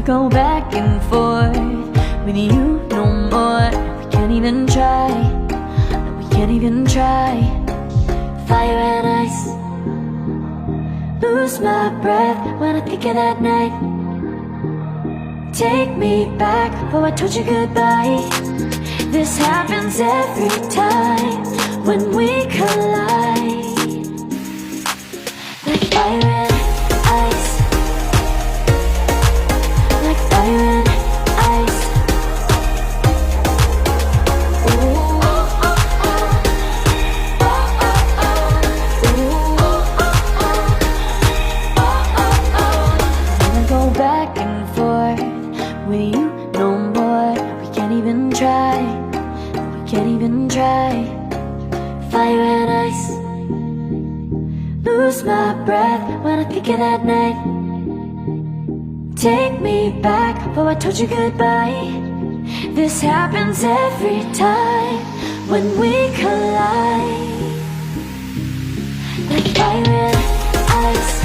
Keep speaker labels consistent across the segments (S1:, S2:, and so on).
S1: go back and forth with you no more. We can't even try, no, we can't even try. Fire and ice, lose my breath when I think of that night. Take me back, oh I told you goodbye. This happens every time when we collide. Like fire and ice, like fire and ice. Ooh, oh, oh, oh. Oh, oh, oh. Ooh, oh, oh, oh. Oh, oh, oh. Wanna go back and forth with you no more. We can't even try, we can't even try. Fire and ice, lose my breath when I think of that night. Take me back, oh I told you goodbye. This happens every time when we collide. Like fire and ice.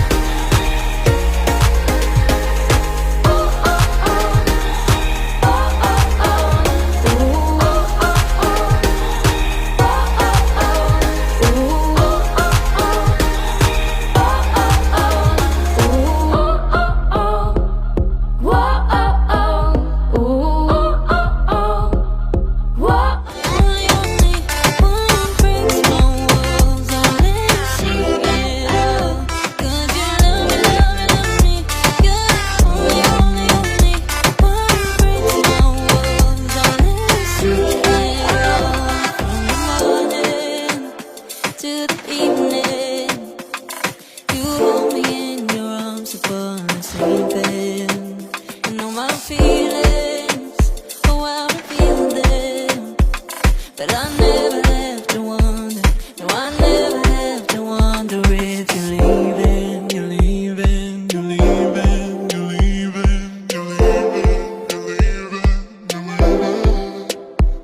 S2: But I never have to wonder, no I never have to wonder if you're leaving, you're leaving, you're leaving, you're leaving, you're leaving, you're leaving, you're leaving.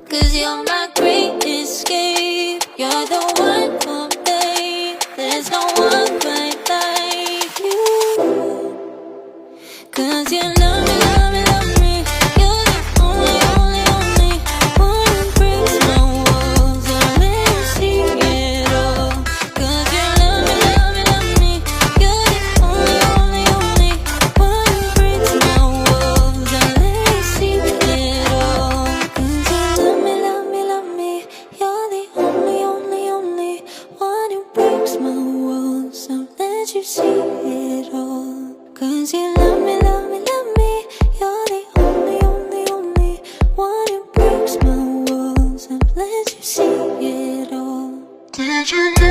S2: 'Cause you're my great escape, you're the one for me, there's no one quite like you. 'Cause you love me, love me, love me, you're the only, only, only one who breaks my walls and let me see it all. 'Cause you love me, love me, love me, you're the only, only, only one who breaks my walls and let me see it all. 'Cause you love me, love me, love me, you're the only, only, only one who breaks my walls and let you see it all. 'Cause you love me, love me, love me, you're the only, only, only one who breaks my walls and lets you see it all. Did you know?